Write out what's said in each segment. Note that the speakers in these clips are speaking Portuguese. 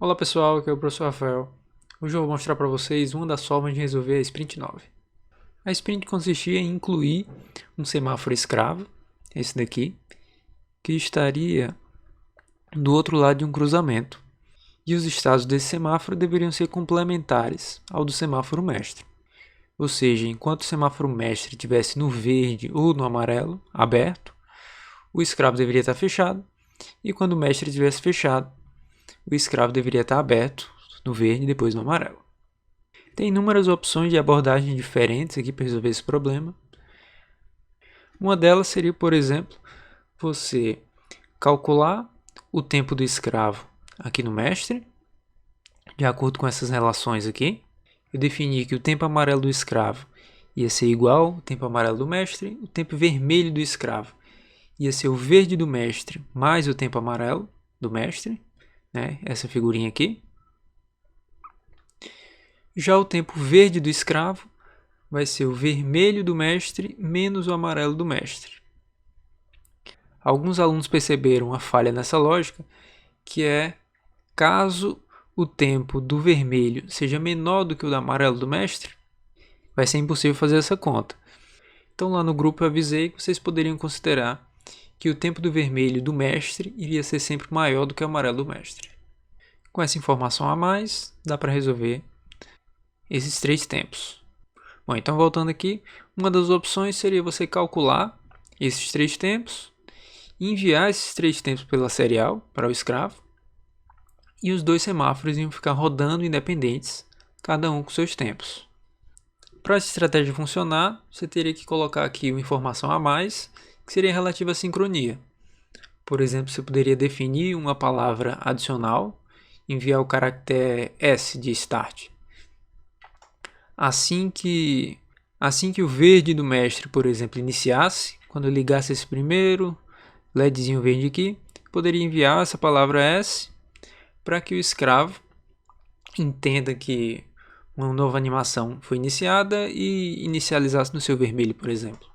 Olá pessoal, aqui é o professor Rafael. Hoje eu vou mostrar para vocês uma das formas de resolver a Sprint 9. A Sprint consistia em incluir um semáforo escravo, esse daqui, que estaria do outro lado de um cruzamento, e os estados desse semáforo deveriam ser complementares ao do semáforo mestre. Ou seja, enquanto o semáforo mestre estivesse no verde ou no amarelo, aberto, o escravo deveria estar fechado, e quando o mestre estivesse fechado, o escravo deveria estar aberto no verde e depois no amarelo. Tem inúmeras opções de abordagem diferentes aqui para resolver esse problema. Uma delas seria, por exemplo, você calcular o tempo do escravo aqui no mestre, de acordo com essas relações aqui. Eu defini que o tempo amarelo do escravo ia ser igual ao tempo amarelo do mestre, o tempo vermelho do escravo ia ser o verde do mestre mais o tempo amarelo do mestre, né? Essa figurinha aqui. Já o tempo verde do escravo vai ser o vermelho do mestre menos o amarelo do mestre. Alguns alunos perceberam a falha nessa lógica, que é caso o tempo do vermelho seja menor do que o do amarelo do mestre, vai ser impossível fazer essa conta. Então lá no grupo eu avisei que vocês poderiam considerar que o tempo do vermelho do mestre iria ser sempre maior do que o amarelo do mestre. Com essa informação a mais, dá para resolver esses três tempos. Bom, então voltando aqui, uma das opções seria você calcular esses três tempos, enviar esses três tempos pela serial para o escravo, e os dois semáforos iam ficar rodando independentes, cada um com seus tempos. Para essa estratégia funcionar, você teria que colocar aqui uma informação a mais, que seria relativa à sincronia. Por exemplo, você poderia definir uma palavra adicional, enviar o caractere S de start. Assim que o verde do mestre, por exemplo, iniciasse, quando eu ligasse esse primeiro LEDzinho verde aqui, poderia enviar essa palavra S para que o escravo entenda que uma nova animação foi iniciada e inicializasse no seu vermelho, por exemplo.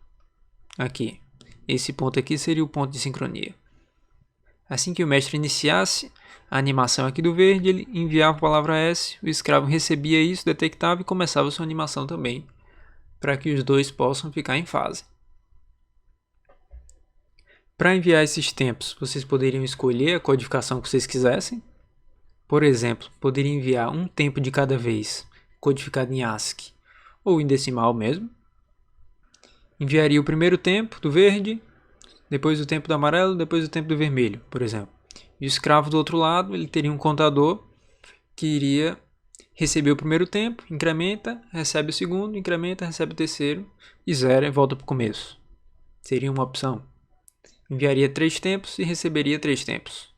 Aqui. Esse ponto aqui seria o ponto de sincronia. Assim que o mestre iniciasse a animação aqui do verde, ele enviava a palavra S, o escravo recebia isso, detectava e começava a sua animação também, para que os dois possam ficar em fase. Para enviar esses tempos, vocês poderiam escolher a codificação que vocês quisessem. Por exemplo, poderia enviar um tempo de cada vez, codificado em ASCII ou em decimal mesmo. Enviaria o primeiro tempo do verde, depois o tempo do amarelo, depois o tempo do vermelho, por exemplo. E o escravo do outro lado, ele teria um contador que iria receber o primeiro tempo, incrementa, recebe o segundo, incrementa, recebe o terceiro e zera e volta para o começo. Seria uma opção. Enviaria 3 tempos e receberia 3 tempos.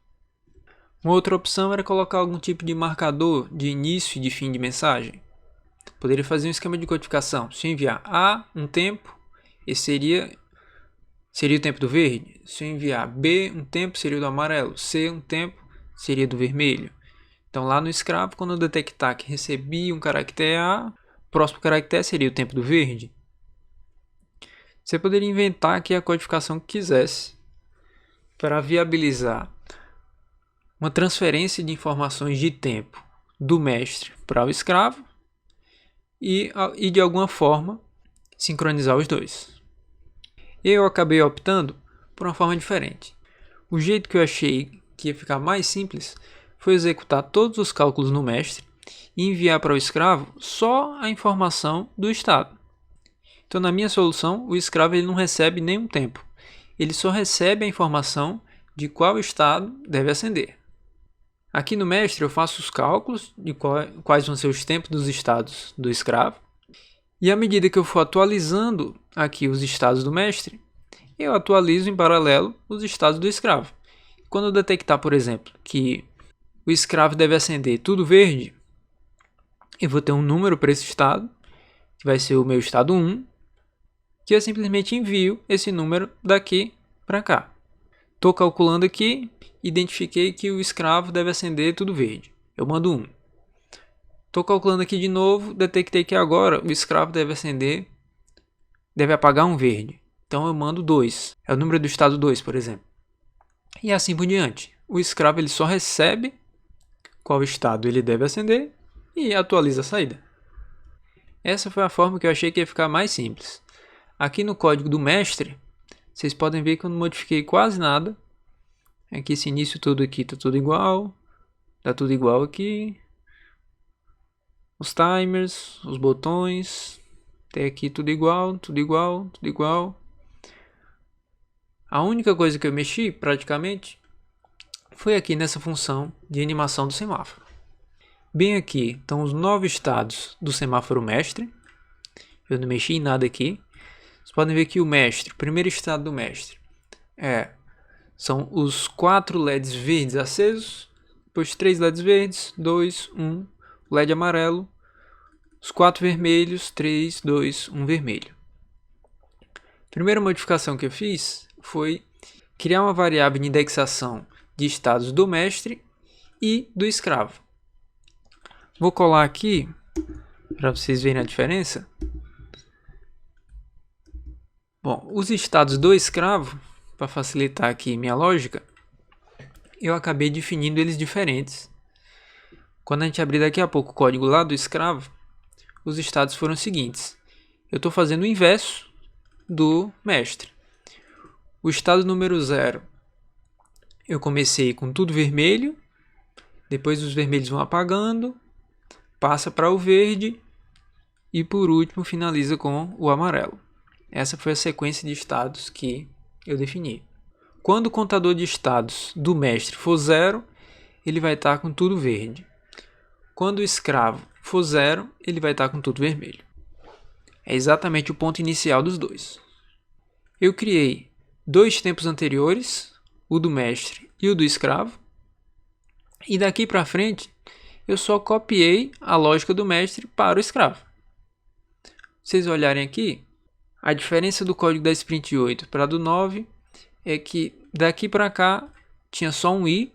Uma outra opção era colocar algum tipo de marcador de início e de fim de mensagem. Poderia fazer um esquema de codificação. Se eu enviar A um tempo, esse seria o tempo do verde. Se eu enviar B um tempo, seria o do amarelo. C um tempo, seria do vermelho. Então lá no escravo, quando eu detectar que recebi um caractere A, o próximo caractere seria o tempo do verde. Você poderia inventar aqui a codificação que quisesse para viabilizar uma transferência de informações de tempo do mestre para o escravo e de alguma forma sincronizar os dois. Eu acabei optando por uma forma diferente. O jeito que eu achei que ia ficar mais simples foi executar todos os cálculos no mestre e enviar para o escravo só a informação do estado. Então, na minha solução, o escravo ele não recebe nenhum tempo. Ele só recebe a informação de qual estado deve acender. Aqui no mestre eu faço os cálculos de quais vão ser os tempos dos estados do escravo. E à medida que eu for atualizando aqui os estados do mestre, eu atualizo em paralelo os estados do escravo. Quando eu detectar, por exemplo, que o escravo deve acender tudo verde, eu vou ter um número para esse estado, que vai ser o meu estado 1, que eu simplesmente envio esse número daqui para cá. Estou calculando aqui, identifiquei que o escravo deve acender tudo verde. Eu mando 1. Estou calculando aqui de novo, detectei que agora o escravo deve apagar um verde. Então eu mando 2. É o número do estado 2, por exemplo. E assim por diante. O escravo ele só recebe qual estado ele deve acender e atualiza a saída. Essa foi a forma que eu achei que ia ficar mais simples. Aqui no código do mestre, vocês podem ver que eu não modifiquei quase nada. Aqui esse início todo aqui tá tudo igual. Tá tudo igual aqui. Os timers, os botões. Tem aqui tudo igual, tudo igual, tudo igual. A única coisa que eu mexi, praticamente, foi aqui nessa função de animação do semáforo. Bem aqui estão os 9 estados do semáforo mestre. Eu não mexi em nada aqui. Vocês podem ver que o mestre, o primeiro estado do mestre, são os 4 LEDs verdes acesos, depois 3 LEDs verdes, 2, 1, LED amarelo, os 4 vermelhos, 3, 2, 1 vermelho. A primeira modificação que eu fiz foi criar uma variável de indexação de estados do mestre e do escravo. Vou colar aqui para vocês verem a diferença. Bom, os estados do escravo, para facilitar aqui minha lógica, eu acabei definindo eles diferentes. Quando a gente abrir daqui a pouco o código lá do escravo, os estados foram os seguintes. Eu estou fazendo o inverso do mestre. O estado número 0, eu comecei com tudo vermelho, depois os vermelhos vão apagando, passa para o verde e por último finaliza com o amarelo. Essa foi a sequência de estados que eu defini. Quando o contador de estados do mestre for 0, ele vai estar com tudo verde. Quando o escravo for 0, ele vai estar com tudo vermelho. É exatamente o ponto inicial dos dois. Eu criei 2 tempos anteriores, o do mestre e o do escravo. E daqui para frente, eu só copiei a lógica do mestre para o escravo. Se vocês olharem aqui, a diferença do código da Sprint 8 para a do 9 é que daqui para cá tinha só um i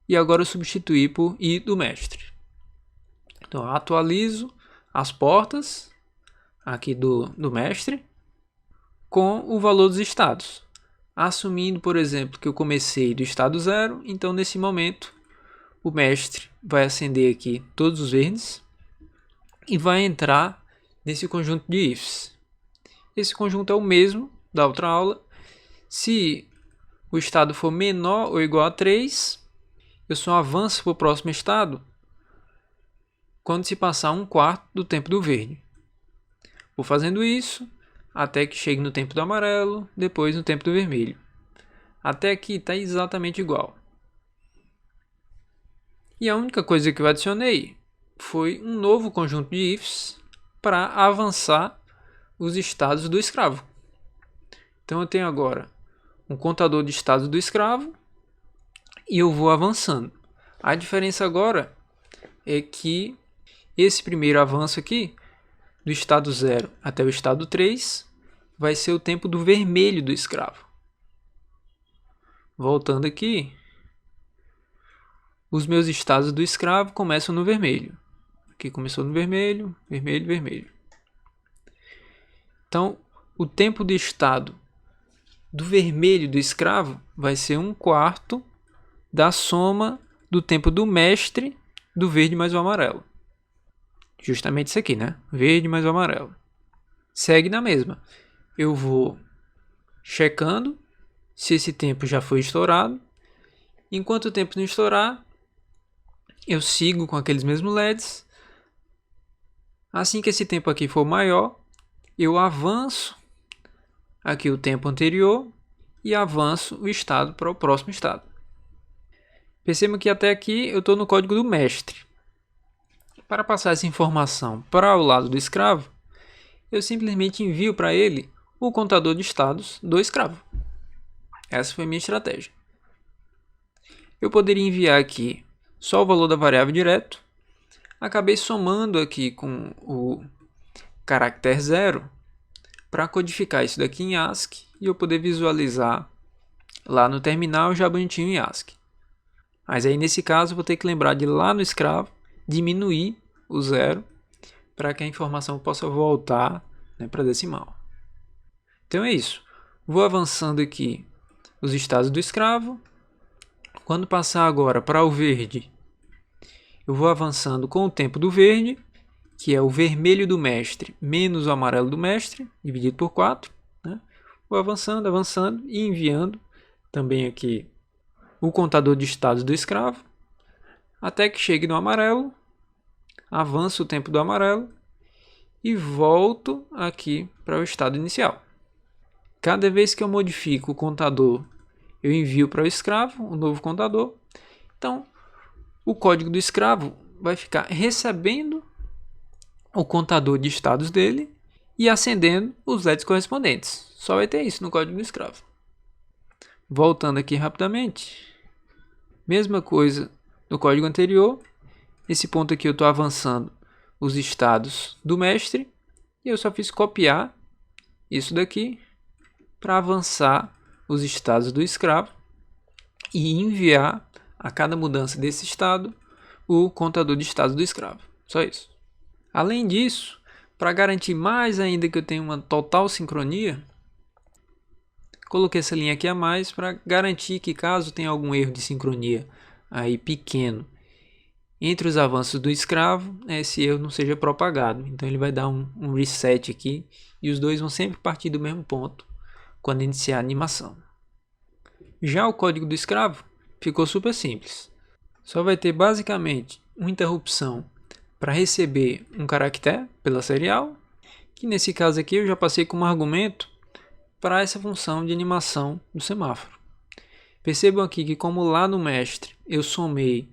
e agora eu substituí por i do mestre. Então eu atualizo as portas aqui do mestre com o valor dos estados. Assumindo, por exemplo, que eu comecei do estado 0, então nesse momento o mestre vai acender aqui todos os verdes e vai entrar nesse conjunto de ifs. Esse conjunto é o mesmo da outra aula. Se o estado for menor ou igual a 3, eu só avanço para o próximo estado quando se passar 1/4 do tempo do verde. Vou fazendo isso até que chegue no tempo do amarelo, depois no tempo do vermelho. Até aqui está exatamente igual. E a única coisa que eu adicionei foi um novo conjunto de ifs para avançar os estados do escravo. Então eu tenho agora um contador de estados do escravo e eu vou avançando. A diferença agora é que esse primeiro avanço aqui, do estado 0 até o estado 3, vai ser o tempo do vermelho do escravo. Voltando aqui, os meus estados do escravo começam no vermelho. Aqui começou no vermelho, vermelho, vermelho. Então, o tempo de estado do vermelho do escravo vai ser 1/4 da soma do tempo do mestre do verde mais o amarelo. Justamente isso aqui, né? Verde mais o amarelo. Segue na mesma. Eu vou checando se esse tempo já foi estourado. Enquanto o tempo não estourar, eu sigo com aqueles mesmos LEDs. Assim que esse tempo aqui for maior, eu avanço aqui o tempo anterior e avanço o estado para o próximo estado. Percebam que até aqui eu estou no código do mestre. Para passar essa informação para o lado do escravo, eu simplesmente envio para ele o contador de estados do escravo. Essa foi a minha estratégia. Eu poderia enviar aqui só o valor da variável direto. Acabei somando aqui com o caractere 0 para codificar isso daqui em ASCII e eu poder visualizar lá no terminal já bonitinho em ASCII. Mas aí nesse caso eu vou ter que lembrar de ir lá no escravo, diminuir o 0 para que a informação possa voltar, né, para decimal. Então é isso. Vou avançando aqui os estados do escravo. Quando passar agora para o verde, eu vou avançando com o tempo do verde, que é o vermelho do mestre menos o amarelo do mestre, dividido por 4. Né? Vou avançando, avançando e enviando também aqui o contador de estados do escravo, até que chegue no amarelo, avanço o tempo do amarelo e volto aqui para o estado inicial. Cada vez que eu modifico o contador, eu envio para o escravo um novo contador. Então, o código do escravo vai ficar recebendo o contador de estados dele e acendendo os LEDs correspondentes. Só vai ter isso no código do escravo. Voltando aqui rapidamente. Mesma coisa no código anterior. Esse ponto aqui eu estou avançando os estados do mestre. E eu só fiz copiar isso daqui para avançar os estados do escravo e enviar a cada mudança desse estado o contador de estados do escravo. Só isso. Além disso, para garantir mais ainda que eu tenha uma total sincronia, coloquei essa linha aqui a mais para garantir que caso tenha algum erro de sincronia aí pequeno entre os avanços do escravo, esse erro não seja propagado. Então ele vai dar um reset aqui e os dois vão sempre partir do mesmo ponto quando iniciar a animação. Já o código do escravo ficou super simples. Só vai ter basicamente uma interrupção para receber um caractere pela serial, que nesse caso aqui eu já passei como argumento para essa função de animação do semáforo. Percebam aqui que como lá no mestre eu somei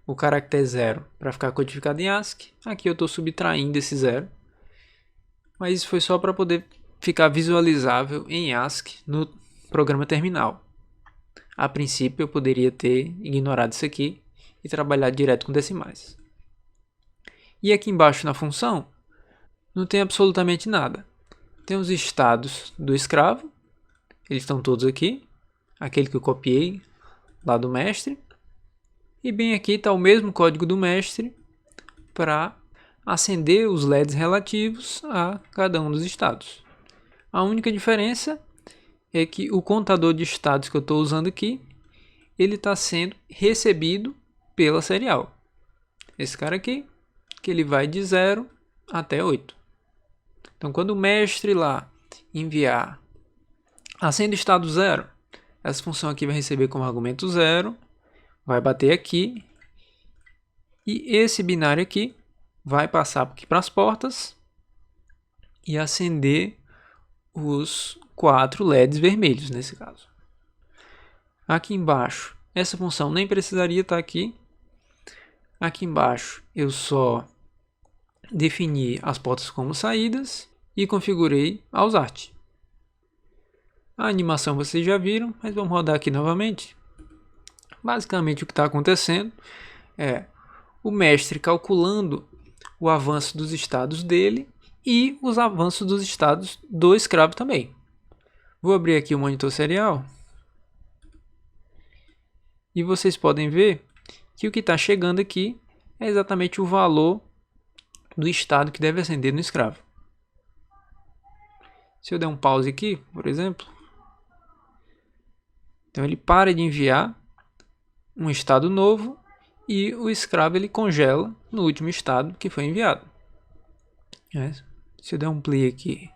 o caractere 0 para ficar codificado em ASCII, aqui eu estou subtraindo esse 0, mas isso foi só para poder ficar visualizável em ASCII no programa terminal. A princípio eu poderia ter ignorado isso aqui e trabalhado direto com decimais. E aqui embaixo na função não tem absolutamente nada. Tem os estados do escravo, eles estão todos aqui, aquele que eu copiei lá do mestre. E bem aqui está o mesmo código do mestre para acender os LEDs relativos a cada um dos estados. A única diferença é que o contador de estados que eu estou usando aqui, ele está sendo recebido pela serial. Esse cara aqui, que ele vai de 0 até 8. Então, quando o mestre lá enviar acende estado 0, essa função aqui vai receber como argumento 0, vai bater aqui, e esse binário aqui vai passar aqui para as portas e acender os 4 LEDs vermelhos nesse caso. Aqui embaixo, essa função nem precisaria estar aqui. Aqui embaixo eu só defini as portas como saídas e configurei a usart. A animação vocês já viram, mas vamos rodar aqui novamente. Basicamente o que está acontecendo é o mestre calculando o avanço dos estados dele e os avanços dos estados do escravo também. Vou abrir aqui o monitor serial e vocês podem ver que o que está chegando aqui é exatamente o valor do estado que deve acender no escravo. Se eu der um pause aqui, por exemplo, então ele para de enviar um estado novo e o escravo ele congela no último estado que foi enviado. Se eu der um play aqui,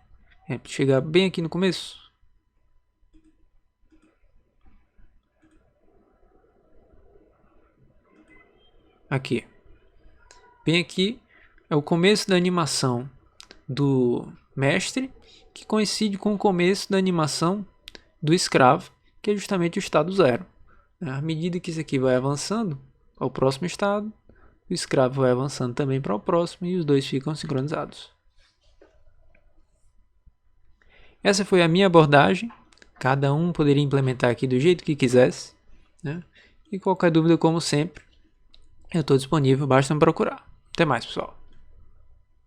chegar bem aqui no começo, aqui, bem aqui é o começo da animação do mestre, que coincide com o começo da animação do escravo, que é justamente o estado 0. À medida que isso aqui vai avançando ao próximo estado, o escravo vai avançando também para o próximo e os dois ficam sincronizados. Essa foi a minha abordagem. Cada um poderia implementar aqui do jeito que quisesse, né? E qualquer dúvida, como sempre, eu estou disponível, basta me procurar. Até mais, pessoal.